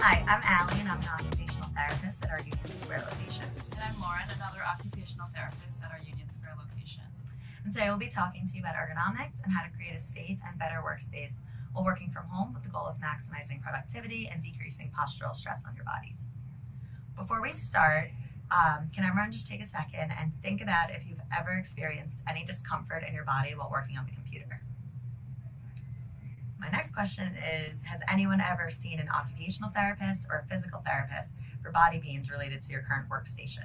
Hi, I'm Allie, and I'm an occupational therapist at our Union Square location. And I'm Lauren, another occupational therapist at our Union Square location. And today we'll be talking to you about ergonomics and how to create a safe and better workspace while working from home with the goal of maximizing productivity and decreasing postural stress on your bodies. Before we start, can everyone just take a second and think about if you've ever experienced any discomfort in your body while working on the computer? My next question is, has anyone ever seen an occupational therapist or a physical therapist for body pains related to your current workstation?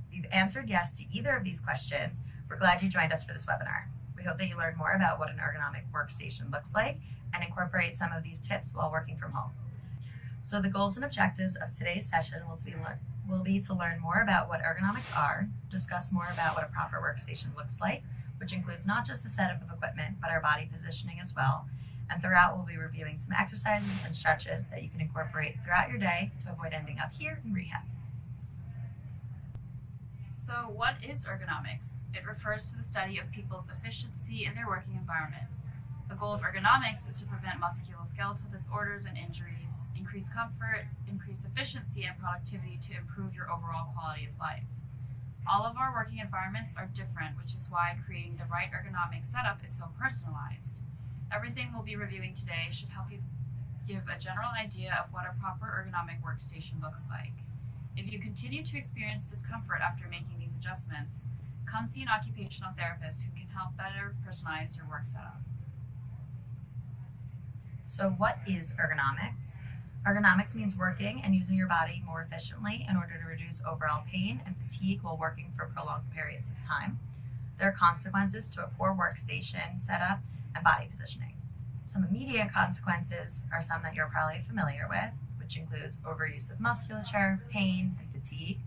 If you've answered yes to either of these questions, we're glad you joined us for this webinar. We hope that you learn more about what an ergonomic workstation looks like and incorporate some of these tips while working from home. So the goals and objectives of today's session will be to learn more about what ergonomics are, discuss more about what a proper workstation looks like, which includes not just the setup of equipment, but our body positioning as well. And throughout, we'll be reviewing some exercises and stretches that you can incorporate throughout your day to avoid ending up here in rehab. So what is ergonomics? It refers to the study of people's efficiency in their working environment. The goal of ergonomics is to prevent musculoskeletal disorders and injuries, increase comfort, increase efficiency and productivity to improve your overall quality of life. All of our working environments are different, which is why creating the right ergonomic setup is so personalized. Everything we'll be reviewing today should help you give a general idea of what a proper ergonomic workstation looks like. If you continue to experience discomfort after making these adjustments, come see an occupational therapist who can help better personalize your work setup. So what is ergonomics? Ergonomics means working and using your body more efficiently in order to reduce overall pain and fatigue while working for prolonged periods of time. There are consequences to a poor workstation setup and body positioning. Some immediate consequences are some that you're probably familiar with, which includes overuse of musculature, pain, and fatigue.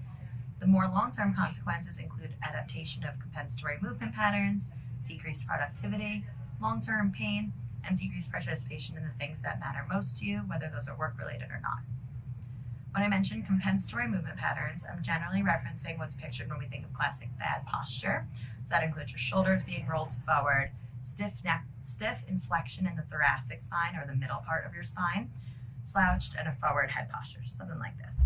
The more long-term consequences include adaptation of compensatory movement patterns, decreased productivity, long-term pain, and decreased participation in the things that matter most to you, whether those are work-related or not. When I mention compensatory movement patterns, I'm generally referencing what's pictured when we think of classic bad posture. So that includes your shoulders being rolled forward, stiff neck, stiff inflection in the thoracic spine or the middle part of your spine, slouched, and a forward head posture, something like this.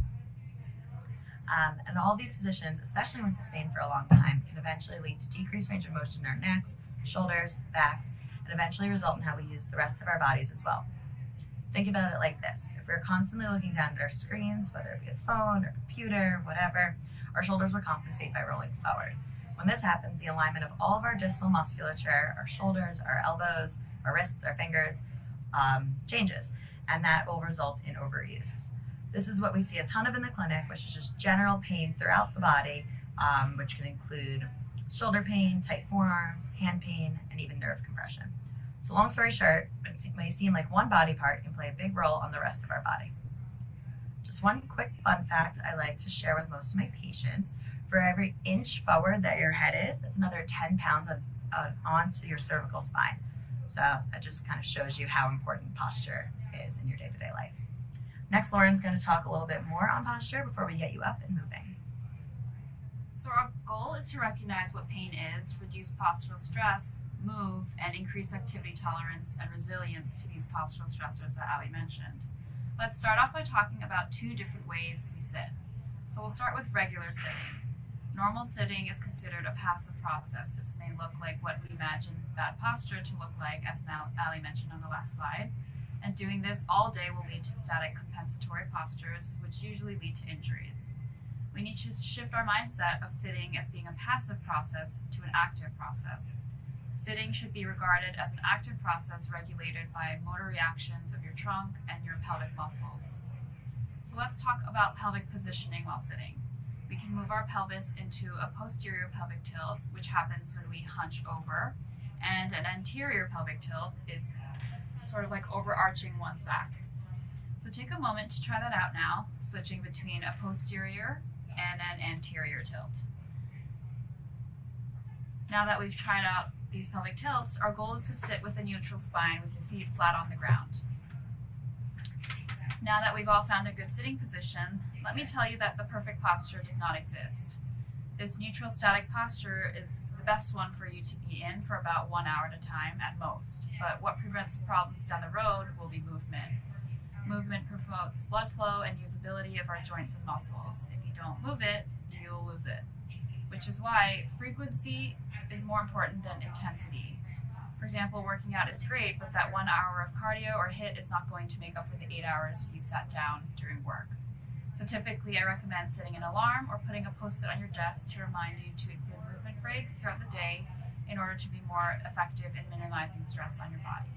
And all these positions, especially when sustained for a long time, can eventually lead to decreased range of motion in our necks, shoulders, backs, and eventually result in how we use the rest of our bodies as well. Think about it like this. If we're constantly looking down at our screens, whether it be a phone or computer, whatever, our shoulders will compensate by rolling forward. When this happens, the alignment of all of our distal musculature, our shoulders, our elbows, our wrists, our fingers, changes, and that will result in overuse. This is what we see a ton of in the clinic, which is just general pain throughout the body, which can include shoulder pain, tight forearms, hand pain, and even nerve compression. So long story short, it may seem like one body part can play a big role on the rest of our body. Just one quick fun fact I like to share with most of my patients: for every inch forward that your head is, that's another 10 pounds onto your cervical spine. So that just kind of shows you how important posture is in your day-to-day life. Next, Lauren's going to talk a little bit more on posture before we get you up and moving. So our goal is to recognize what pain is, reduce postural stress, move, and increase activity tolerance and resilience to these postural stressors that Ali mentioned. Let's start off by talking about two different ways we sit. So we'll start with regular sitting. Normal sitting is considered a passive process. This may look like what we imagine bad posture to look like, as Ali mentioned on the last slide. And doing this all day will lead to static compensatory postures, which usually lead to injuries. We need to shift our mindset of sitting as being a passive process to an active process. Sitting should be regarded as an active process regulated by motor reactions of your trunk and your pelvic muscles. So let's talk about pelvic positioning while sitting. We can move our pelvis into a posterior pelvic tilt, which happens when we hunch over, and an anterior pelvic tilt is sort of like overarching one's back. So take a moment to try that out now, switching between a posterior and an anterior tilt. Now that we've tried out these pelvic tilts, our goal is to sit with a neutral spine with your feet flat on the ground. Now that we've all found a good sitting position, let me tell you that the perfect posture does not exist. This neutral static posture is the best one for you to be in for about 1 hour at a time at most, but what prevents problems down the road will be movement. Movement promotes blood flow and usability of our joints and muscles. If you don't move it, you'll lose it. Which is why frequency is more important than intensity. For example, working out is great, but that 1 hour of cardio or HIIT is not going to make up for the 8 hours you sat down during work. So typically I recommend setting an alarm or putting a post-it on your desk to remind you to include movement breaks throughout the day in order to be more effective in minimizing stress on your body.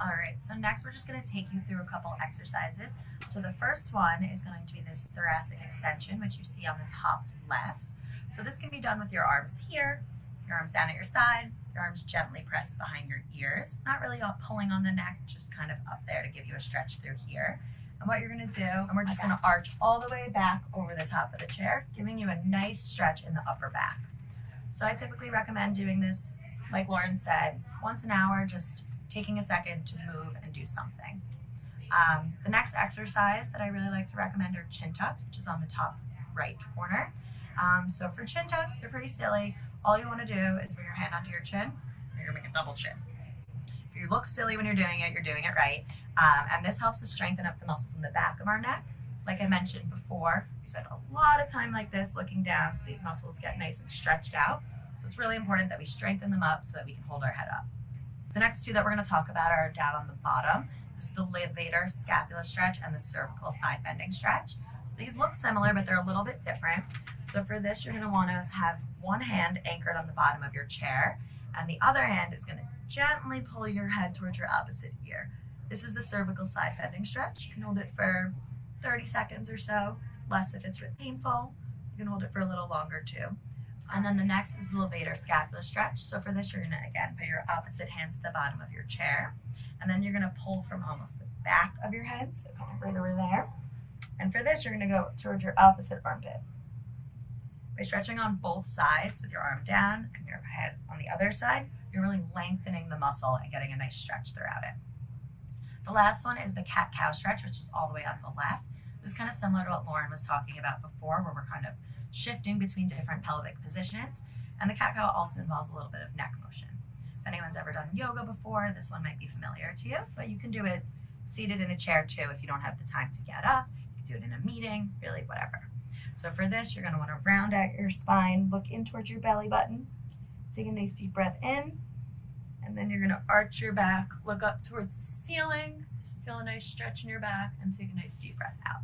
All right, so next we're just going to take you through a couple exercises. So the first one is going to be this thoracic extension, which you see on the top left. So this can be done with your arms here, your arms down at your side, your arms gently pressed behind your ears, not really pulling on the neck, just kind of up there to give you a stretch through here. And what you're going to do, and we're just going to arch all the way back over the top of the chair, giving you a nice stretch in the upper back. So I typically recommend doing this, like Lauren said, once an hour, just taking a second to move and do something. The next exercise that I really like to recommend are chin tucks, which is on the top right corner. So for chin tucks, they're pretty silly. All you want to do is bring your hand onto your chin, and you're going to make a double chin. If you look silly when you're doing it, you're doing it right. And this helps to strengthen up the muscles in the back of our neck. Like I mentioned before, we spend a lot of time like this looking down so these muscles get nice and stretched out. So it's really important that we strengthen them up so that we can hold our head up. The next two that we're going to talk about are down on the bottom. This is the levator scapula stretch and the cervical side bending stretch. So these look similar, but they're a little bit different. So for this, you're going to want to have one hand anchored on the bottom of your chair, and the other hand is going to gently pull your head towards your opposite ear. This is the cervical side bending stretch. You can hold it for 30 seconds or so, less if it's really painful. You can hold it for a little longer too. And then the next is the levator scapula stretch. So for this, you're going to, again, put your opposite hand to the bottom of your chair. And then you're going to pull from almost the back of your head, so kind of right over there. And for this, you're going to go towards your opposite armpit. By stretching on both sides with your arm down and your head on the other side, you're really lengthening the muscle and getting a nice stretch throughout it. The last one is the cat-cow stretch, which is all the way on the left. This is kind of similar to what Lauren was talking about before, where we're kind of shifting between different pelvic positions. And the cat-cow also involves a little bit of neck motion. If anyone's ever done yoga before, this one might be familiar to you, but you can do it seated in a chair too if you don't have the time to get up. You can do it in a meeting, really whatever. So for this, you're going to want to round out your spine, look in towards your belly button, take a nice deep breath in, and then you're going to arch your back, look up towards the ceiling, feel a nice stretch in your back, and take a nice deep breath out.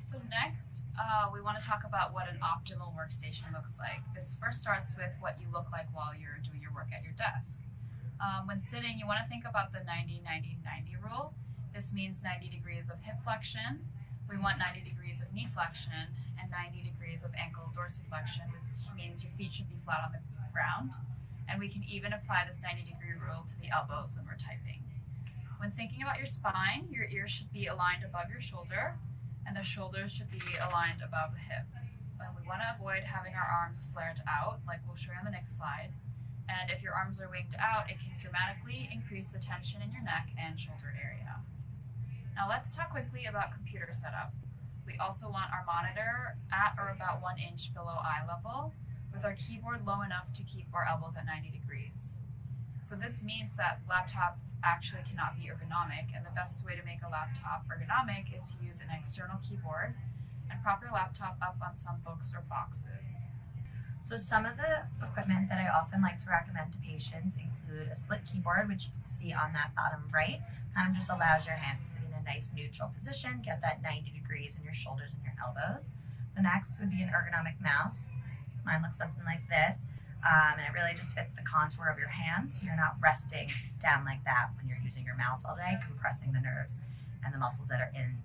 So next, we want to talk about what an optimal workstation looks like. This first starts with what you look like while you're doing your work at your desk. When sitting, you want to think about the 90-90-90 rule. This means 90 degrees of hip flexion. We want 90 degrees of knee flexion and 90 degrees of ankle dorsiflexion, which means your feet should be flat on the ground. And we can even apply this 90-degree rule to the elbows when we're typing. When thinking about your spine, your ears should be aligned above your shoulder, and the shoulders should be aligned above the hip. We want to avoid having our arms flared out, like we'll show you on the next slide. And if your arms are winged out, it can dramatically increase the tension in your neck and shoulder area. Now let's talk quickly about computer setup. We also want our monitor at or about 1 inch below eye level, with our keyboard low enough to keep our elbows at 90 degrees. So this means that laptops actually cannot be ergonomic, and the best way to make a laptop ergonomic is to use an external keyboard and prop your laptop up on some books or boxes. So some of the equipment that I often like to recommend to patients include a split keyboard, which you can see on that bottom right. Kind of just allows your hands to be in a nice neutral position, get that 90 degrees in your shoulders and your elbows. The next would be an ergonomic mouse. Mine looks something like this. And it really just fits the contour of your hands, so you're not resting down like that when you're using your mouse all day, compressing the nerves and the muscles that are in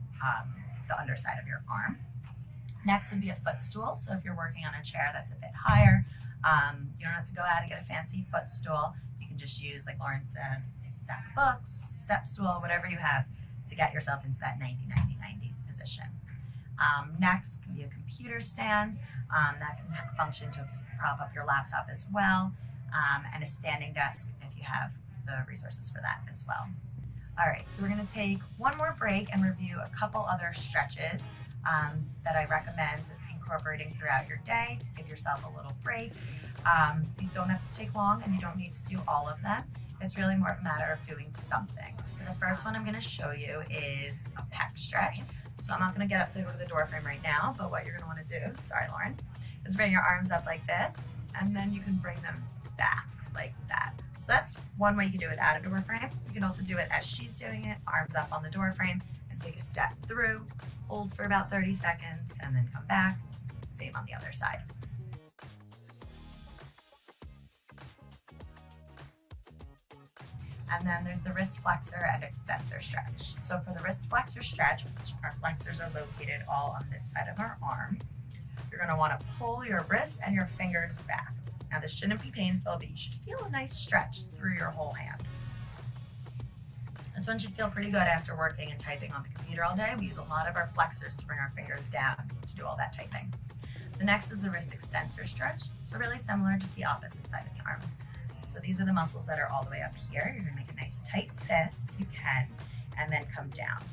the underside of your arm. Next would be a footstool. So if you're working on a chair that's a bit higher, you don't have to go out and get a fancy footstool. You can just use, like Lauren said, a stack of books, step stool, whatever you have to get yourself into that 90-90-90 position. Next can be a computer stand that can function to prop up your laptop as well, and a standing desk if you have the resources for that as well. All right, so we're going to take one more break and review a couple other stretches that I recommend incorporating throughout your day to give yourself a little break. These don't have to take long, and you don't need to do all of them. It's really more of a matter of doing something. So the first one I'm going to show you is a pec stretch. So I'm not going to get up to go to the door frame right now, but what you're going to want to do, sorry Lauren, is bring your arms up like this, and then you can bring them back like that. So that's one way you can do it at a door frame. You can also do it as she's doing it, arms up on the door frame, and take a step through, hold for about 30 seconds, and then come back. Same on the other side. And then there's the wrist flexor and extensor stretch. So for the wrist flexor stretch, which our flexors are located all on this side of our arm, you're going to want to pull your wrist and your fingers back. Now this shouldn't be painful, but you should feel a nice stretch through your whole hand. This one should feel pretty good after working and typing on the computer all day. We use a lot of our flexors to bring our fingers down to do all that typing. The next is the wrist extensor stretch. So really similar, just the opposite side of the arm. So these are the muscles that are all the way up here. You're gonna make a nice tight fist if you can, and then come down.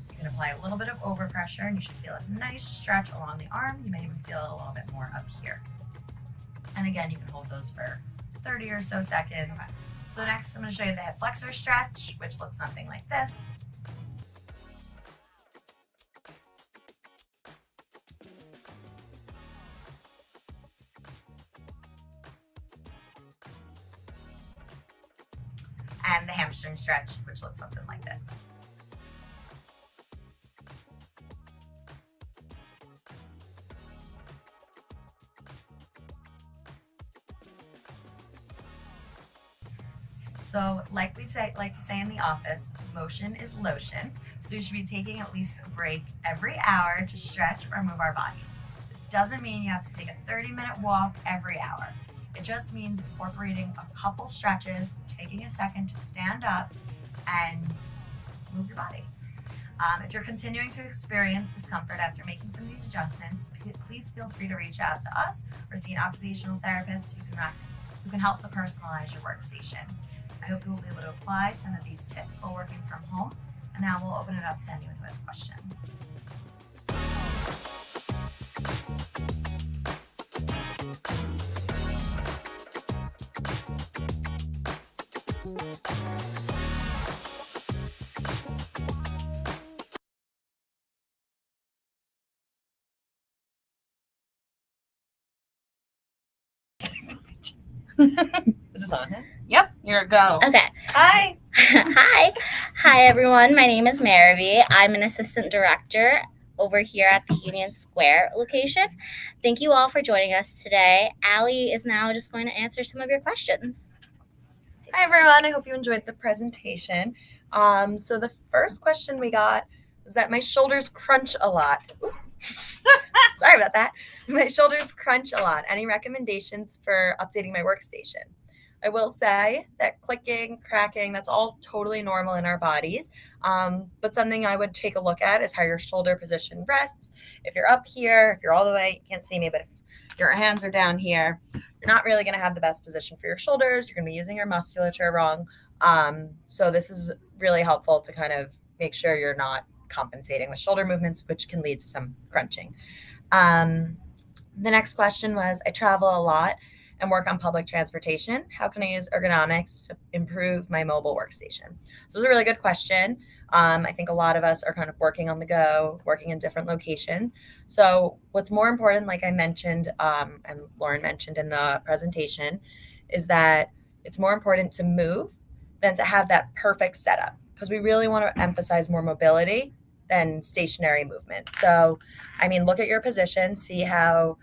You can apply a little bit of overpressure and you should feel a nice stretch along the arm. You may even feel it a little bit more up here. And again, you can hold those for 30 or so seconds. Okay. So next I'm gonna show you the hip flexor stretch, which looks something like this. And the hamstring stretch, which looks something like this. So like we like to say in the office, motion is lotion. So you should be taking at least a break every hour to stretch or move our bodies. This doesn't mean you have to take a 30-minute walk every hour. It just means incorporating a couple stretches, taking a second to stand up and move your body. If you're continuing to experience discomfort after making some of these adjustments, please feel free to reach out to us or see an occupational therapist who can help to personalize your workstation. I hope you will be able to apply some of these tips while working from home. And now we'll open it up to anyone who has questions. Is this on? Yep, you're a go. Okay. Hi. Hi, everyone. My name is Maravi. I'm an assistant director over here at the Union Square location. Thank you all for joining us today. Allie is now just going to answer some of your questions. Hi, everyone. I hope you enjoyed the presentation. So the first question we got was that my shoulders crunch a lot. Sorry about that. My shoulders crunch a lot. Any recommendations for updating my workstation? I will say that clicking, cracking, that's all totally normal in our bodies. But something I would take a look at is how your shoulder position rests. If you're up here, if you're all the way, you can't see me, but if your hands are down here, you're not really going to have the best position for your shoulders. You're going to be using your musculature wrong. So this is really helpful to kind of make sure you're not compensating with shoulder movements, which can lead to some crunching. The next question was, I travel a lot and work on public transportation. How can I use ergonomics to improve my mobile workstation? So this is a really good question. I think a lot of us are kind of working on the go, working in different locations. So what's more important, like I mentioned, and Lauren mentioned in the presentation, is that it's more important to move than to have that perfect setup, because we really want to emphasize more mobility than stationary movement. So, I mean, look at your position, see how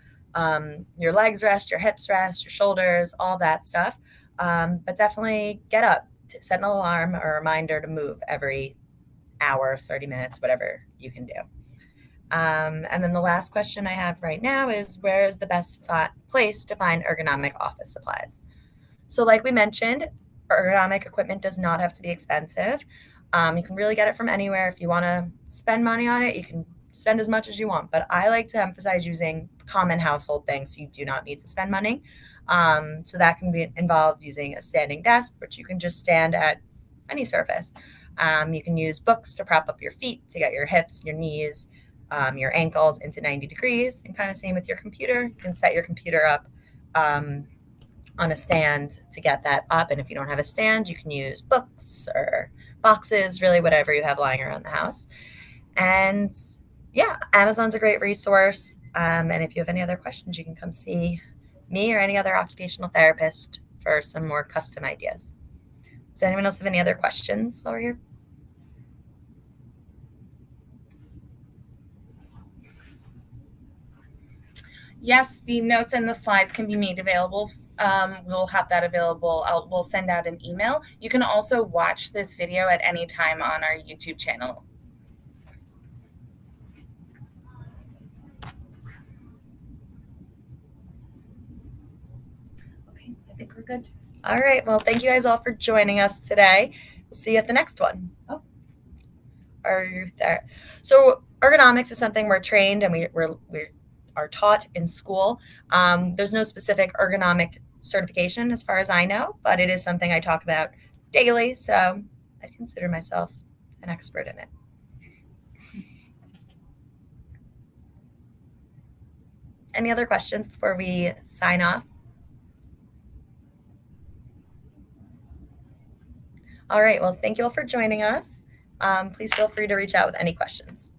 your legs rest, your hips rest, your shoulders, all that stuff. But definitely get up, set an alarm or a reminder to move every hour, 30 minutes, whatever you can do. And then the last question I have right now is, where is the best place to find ergonomic office supplies? So like we mentioned, ergonomic equipment does not have to be expensive. You can really get it from anywhere. If you want to spend money on it, you can spend as much as you want. But I like to emphasize using common household things so you do not need to spend money. So that can be involved using a standing desk, which you can just stand at any surface. You can use books to prop up your feet to get your hips, your knees, your ankles into 90 degrees. And kind of same with your computer. You can set your computer up on a stand to get that up. And if you don't have a stand, you can use books or boxes, really whatever you have lying around the house. And yeah, Amazon's a great resource. And if you have any other questions, you can come see me or any other occupational therapist for some more custom ideas. Does anyone else have any other questions while we're here? Yes, the notes and the slides can be made available. We'll have that available. We'll send out an email. You can also watch this video at any time on our YouTube channel. Okay, I think we're good. All right. Well, thank you guys all for joining us today. We'll see you at the next one. Oh, are you there? So ergonomics is something we're trained and we are taught in school. There's no specific ergonomic certification as far as I know, but it is something I talk about daily, so I consider myself an expert in it. Any other questions before we sign off? All right, well, thank you all for joining us. Please feel free to reach out with any questions.